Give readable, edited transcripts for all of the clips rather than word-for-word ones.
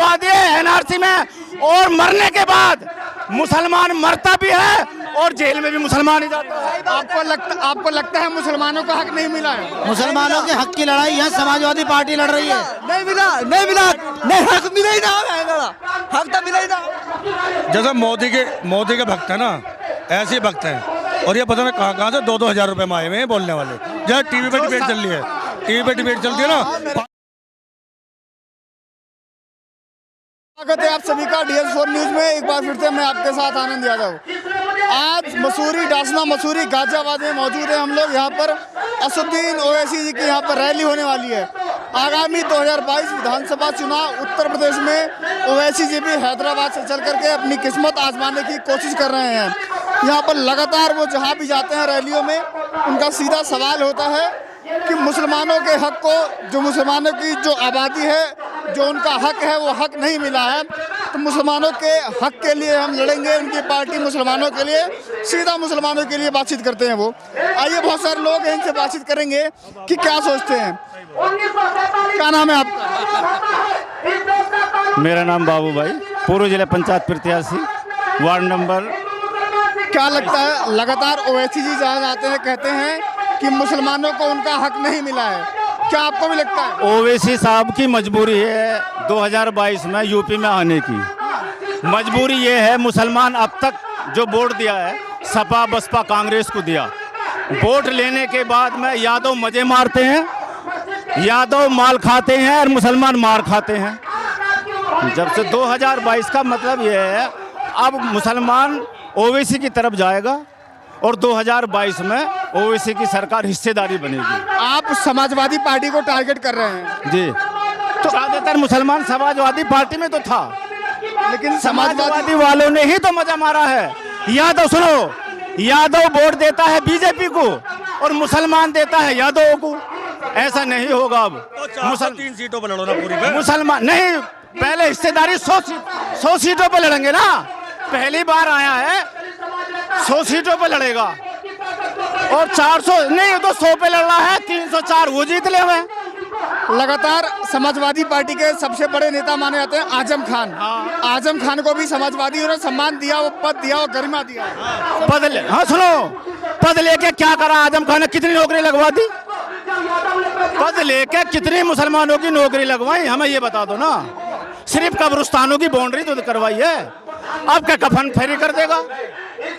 समाजवादी है एनआरसी में, और मरने के बाद मुसलमान मरता भी है और जेल में भी मुसलमान ही जाता है। आपको लगता है मुसलमानों को हक नहीं मिला है? मुसलमानों के हक की लड़ाई यहाँ समाजवादी पार्टी लड़ रही है। नहीं मिला नहीं, हक मिला ही ना, हक तो मिला ही ना। जैसे मोदी के भक्त है ना, ऐसे ही भक्त हैं। और ये पता नहीं कहाँ से 2-2 हज़ार रुपए में आए हुए हैं बोलने वाले। जैसे टीवी पे डिबेट चल रही है, टीवी पे डिबेट चलती है ना। स्वागत है आप सभी का DS4 न्यूज में। एक बार फिर से मैं आपके साथ आनंद यादव। आज मसूरी, डासना मसूरी, गाजियाबाद में मौजूद है हम लोग। यहाँ पर असदुद्दीन ओवैसी जी की यहाँ पर रैली होने वाली है। आगामी 2022 विधानसभा चुनाव उत्तर प्रदेश में ओवैसी जी भी हैदराबाद से चल करके अपनी किस्मत आजमाने की कोशिश कर रहे हैं। यहाँ पर लगातार वो जहाँ भी जाते हैं रैलियों में, उनका सीधा सवाल होता है कि मुसलमानों के हक को, जो मुसलमानों की जो आबादी है, जो उनका हक है वो हक नहीं मिला है, तो मुसलमानों के हक के लिए हम लड़ेंगे। उनकी पार्टी मुसलमानों के लिए, सीधा मुसलमानों के लिए बातचीत करते हैं वो। आइए बहुत सारे लोग हैं, इनसे बातचीत करेंगे कि क्या सोचते हैं। क्या नाम है आपका? मेरा नाम बाबू भाई, पूर्व जिला पंचायत प्रत्याशी, वार्ड नंबर। क्या लगता है, लगातार ओवैसी जी जहाँ जाते हैं कहते हैं कि मुसलमानों को उनका हक नहीं मिला है, क्या आपको भी लगता है? ओवैसी साहब की मजबूरी है 2022 में यूपी में आने की। मजबूरी ये है, मुसलमान अब तक जो वोट दिया है सपा बसपा कांग्रेस को दिया। वोट लेने के बाद में यादव मजे मारते हैं, यादव माल खाते हैं और मुसलमान मार खाते हैं। जब से 2022 का मतलब ये है, अब मुसलमान ओवैसी की तरफ जाएगा और 2022 में ओवैसी की सरकार हिस्सेदारी बनेगी। आप समाजवादी पार्टी को टारगेट कर रहे हैं जी, तो ज्यादातर मुसलमान समाजवादी पार्टी में तो था, लेकिन समाजवादी वालों ने ही तो मजा मारा है। यादव सुनो, यादव वोट देता है बीजेपी को और मुसलमान देता है यादव को। ऐसा नहीं होगा अब। तो 3 सीटों पर लड़ो ना पूरी पे। मुसलमान नहीं, पहले हिस्सेदारी 100 सीटों पर लड़ेंगे ना। पहली बार आया है, 100 सीटों पे लड़ेगा और 400 नहीं तो 100 पे लड़ रहा है, 304 वो जीत ले हुए। लगातार समाजवादी पार्टी के सबसे बड़े नेता माने जाते हैं आजम खान। आजम खान को भी समाजवादियों ने सम्मान दिया, वो पद दिया, वो गरिमा दिया। पद ले, हाँ सुनो, पद लेके क्या करा आजम खान ने? कितनी नौकरी लगवा दी? पद लेके कितनी मुसलमानों की नौकरी लगवाई, हमें ये बता दो ना। सिर्फ कब्रिस्तानों की बाउंड्री तो करवाई है। अब क्या कफन फ्री कर देगा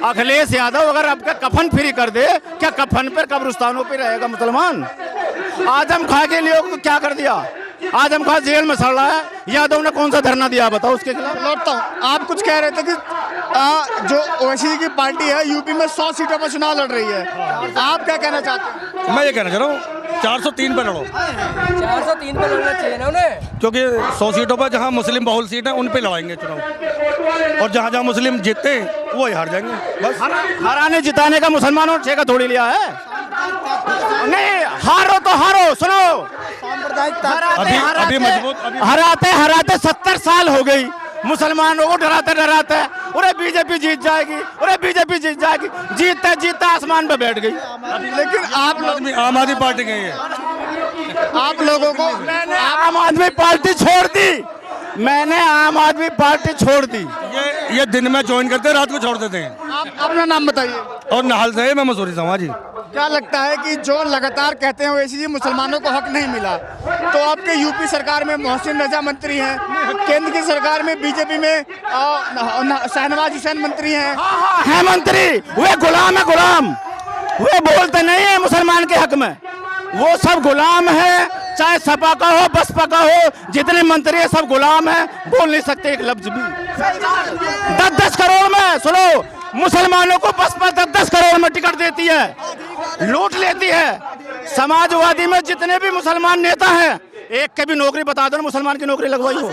अखिलेश यादव? अगर अब क्या कफन फ्री कर दे, क्या कफन पर कब्रिस्तानों पे रहेगा मुसलमान? आजम खान के लिए क्या कर दिया? आजम खान जेल में सड़ रहा है, यादव ने कौन सा धरना दिया बताओ उसके खिलाफ? लौटता हूँ, आप कुछ कह रहे थे कि जो ओवैसी की पार्टी है यूपी में 100 सीटों पर चुनाव लड़ रही है, आप क्या कहना चाहते हैं? मैं ये कहना चाह रहा हूँ 403 पे लड़ो। 403 पे लड़ना चाहिए ना उन्हें, क्योंकि 100 सीटों पर जहाँ मुस्लिम बहुल सीट है उन पे लड़ाएंगे चुनाव, और जहाँ जहाँ मुस्लिम जीतते हैं वो ही हार जाएंगे। बस हराने जिताने का मुसलमानों ने ठेका थोड़ी लिया है। नहीं, हारो तो हारो। सुनो, अभी मजबूत हराते 70 साल हो गई। मुसलमानों को डराते डराते, अरे बीजेपी जीत जाएगी, अरे बीजेपी जीत जाएगी, जीतते जीतते आसमान पे बैठ गई। लेकिन आप लोग आम आदमी पार्टी गई है। आप लोगों को मैंने आम आदमी पार्टी छोड़ दी, मैंने आम आदमी पार्टी छोड़ दी। ये दिन में ज्वाइन करते हैं, रात को छोड़ देते हैं। आप अपना नाम बताइए। और नहाल से मैं मसूरी से जी। क्या लगता है कि जो लगातार कहते हैं ओवैसी जी मुसलमानों को हक नहीं मिला, तो आपके यूपी सरकार में मोहसिन रजा मंत्री हैं, केंद्र की सरकार में बीजेपी में शहनवाज हुसैन मंत्री हैं। है मंत्री, वे गुलाम है, गुलाम। वे बोलते नहीं है मुसलमान के हक में, वो सब गुलाम है। चाहे सपा का हो बसपा का हो, जितने मंत्री है सब गुलाम है, बोल नहीं सकते एक लफ्ज भी। 10-10 करोड़ में, सुनो, मुसलमानों को बसपा 10-10 करोड़ में टिकट देती है, लूट लेती है। समाजवादी में जितने भी मुसलमान नेता हैं, एक के भी नौकरी बता दो, मुसलमान की नौकरी लगवाई हो।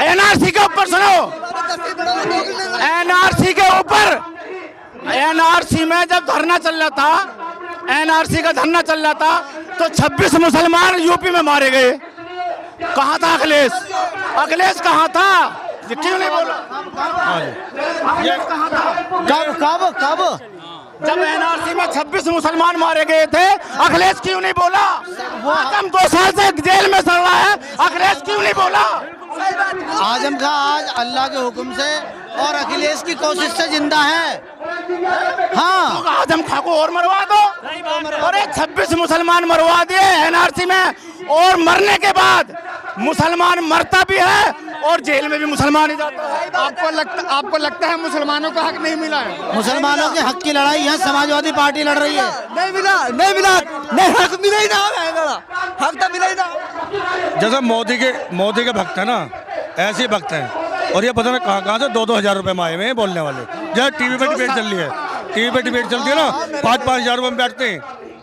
एनआरसी के ऊपर सुनो, एनआरसी के ऊपर, एनआरसी में जब धरना चल रहा था, एनआरसी का धरना चल रहा था, तो 26 मुसलमान यूपी में मारे गए। कहाँ था अखिलेश? अखिलेश कहाँ था? ये क्यों नहीं बोला? अखिलेश कहाँ था? कब जब एनआरसी में 26 मुसलमान मारे गए थे, अखिलेश क्यों नहीं बोला? वो 2 साल से जेल में सड़ रहा है, अखिलेश क्यों नहीं बोला? आजम खां आज अल्लाह के हुक्म से और अखिलेश की कोशिश से जिंदा है। हाँ, तो आजम खां को और मरवा दो। अरे 26 मुसलमान मरवा दिए एनआरसी में, और मरने के बाद मुसलमान मरता भी है और जेल में भी मुसलमान ही जाता है। आपको लगता है मुसलमानों को हक नहीं मिला है? मुसलमानों के हक की लड़ाई यहाँ समाजवादी पार्टी लड़ रही है। नहीं मिला, नहीं मिला, नहीं हक मिला ही ना, हक तो मिला ही ना। जैसे मोदी के भक्त है ना, ऐसे ही भक्त हैं। और ये पता नहीं कहाँ से 2-2 हज़ार रुपए में आए हुए हैं बोलने वाले। जैसे टीवी पे डिबेट चल रही है, टीवी पे डिबेट चलती है ना, 5-5 हज़ार रुपए में बैठते हैं,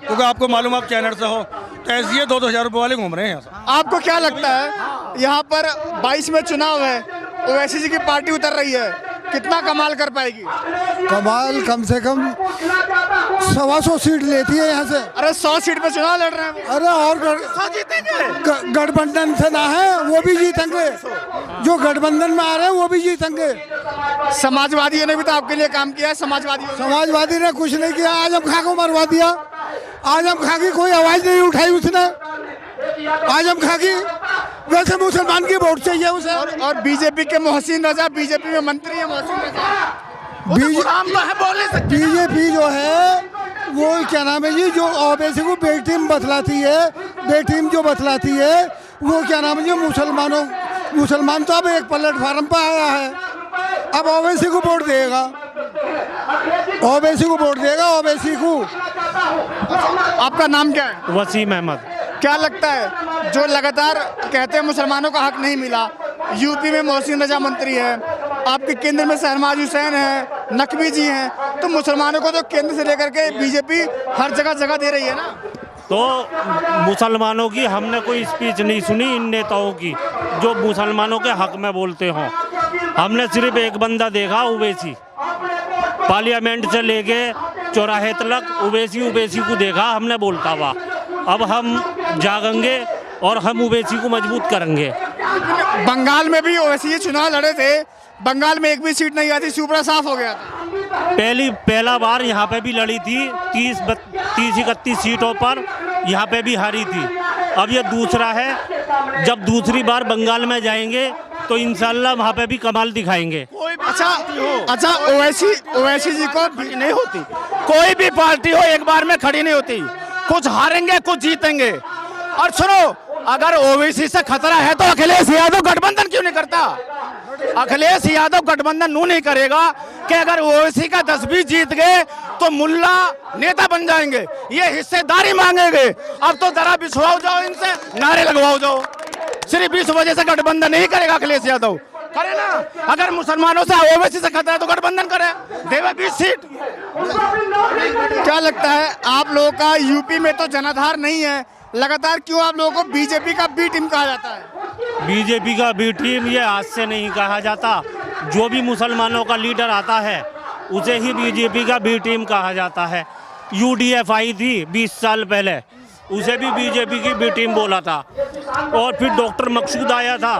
क्योंकि आपको मालूम आप चैनल से हो, तो ऐसे ही 2-2 हज़ार रुपए वाले घूम रहे हैं यहाँ से। आपको क्या लगता है यहाँ पर 22 में चुनाव है, ओवैसी जी की पार्टी उतर रही है, कितना कमाल कर पाएगी? कमाल कम से कम 125 सीट लेती है यहाँ से। अरे 100 सीट पे चुनाव लड़ रहे हैं। अरे और गठबंधन से ना है वो भी जीतेंगे, जो गठबंधन में आ रहे हैं वो भी जीतेंगे। समाजवादियों ने भी तो आपके लिए काम किया है। समाजवादी ने कुछ नहीं किया, आजम खां को मरवा दिया। आजम खां की कोई आवाज नहीं उठाई उसने। आजम खां की वैसे मुसलमान की वोट चाहिए उसे। और बीजेपी के मोहसिन रजा बीजेपी में मंत्री है। मोहसिन रजा बीजेपी जो है वो क्या नाम है जी, जो ओबीसी को बी टीम बतलाती है, बी टीम जो बतलाती है वो क्या नाम है जी, मुसलमान तो अब एक प्लेटफार्म पर आया है, अब ओबीसी को वोट देगा, ओबीसी को वोट देगा, ओबीसी को। आपका नाम क्या है? वसीम अहमद। क्या लगता है जो लगातार कहते हैं मुसलमानों का हक नहीं मिला, यूपी में मोहसिन रजा मंत्री है, आपके केंद्र में शहनवाज हुसैन है, नकवी जी हैं, तो मुसलमानों को तो केंद्र से लेकर के बीजेपी हर जगह दे रही है ना? तो मुसलमानों की हमने कोई स्पीच नहीं सुनी इन नेताओं की जो मुसलमानों के हक में बोलते हों। हमने सिर्फ एक बंदा देखा, ओवैसी, पार्लियामेंट से लेके चौराहे तक ओवैसी को देखा हमने बोलता हुआ। अब हम जागेंगे और हम ओवैसी को मजबूत करेंगे। बंगाल में भी ओवैसी चुनाव लड़े थे, बंगाल में एक भी सीट नहीं आती, सुपड़ा साफ हो गया था। पहला बार यहाँ पे भी लड़ी थी, 30-31 सीटों पर यहाँ पे भी हारी थी। अब ये दूसरा है, जब दूसरी बार बंगाल में जाएंगे तो इंशाल्लाह वहाँ पे भी कमाल दिखाएंगे। अच्छा ओवैसी जी को नहीं होती, कोई भी पार्टी हो एक बार में खड़ी नहीं होती, कुछ हारेंगे कुछ जीतेंगे। और सुनो, अगर ओवैसी से खतरा है तो अखिलेश यादव गठबंधन क्यों नहीं करता? अखिलेश यादव गठबंधन नहीं करेगा कि अगर ओवैसी का 10-20 जीत गए तो मुल्ला नेता बन जाएंगे, ये हिस्सेदारी मांगेंगे। अब तो जरा बिछवाओ जाओ इनसे, नारे लगवाओ जाओ। सिर्फ इस वजह से गठबंधन नहीं करेगा अखिलेश यादव, करे ना। अगर मुसलमानों से ओवैसी से खतरा है तो गठबंधन करे, देवे 20 सीट। क्या लगता है आप लोगों का यूपी में तो जनाधार नहीं है, लगातार क्यों आप लोगों को बीजेपी का बी टीम कहा जाता है? बीजेपी का बी टीम ये आज से नहीं कहा जाता, जो भी मुसलमानों का लीडर आता है उसे ही बीजेपी का बी टीम कहा जाता है। यूडीएफ आई थी 20 साल पहले, उसे भी बीजेपी की बी टीम बोला था। और फिर डॉक्टर मकसूद आया था,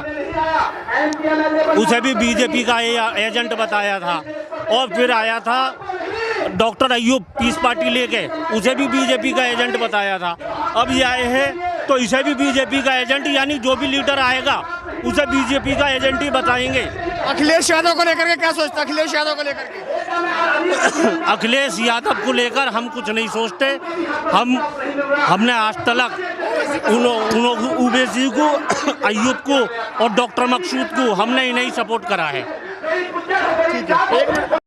उसे भी बीजेपी का एजेंट बताया था। और फिर आया था डॉक्टर अयूब पीस पार्टी लेके, उसे भी बीजेपी का एजेंट बताया था। अब ये आए हैं तो इसे भी बीजेपी का एजेंट, यानी जो भी लीडर आएगा उसे बीजेपी का एजेंट ही बताएंगे। अखिलेश यादव को लेकर के क्या सोचते हैं? अखिलेश यादव को लेकर के अखिलेश यादव को लेकर हम कुछ नहीं सोचते। हमने आज तक ओवैसी को, अयूब को और डॉक्टर मकसूद को हमने ही नहीं सपोर्ट करा है। ठीक है।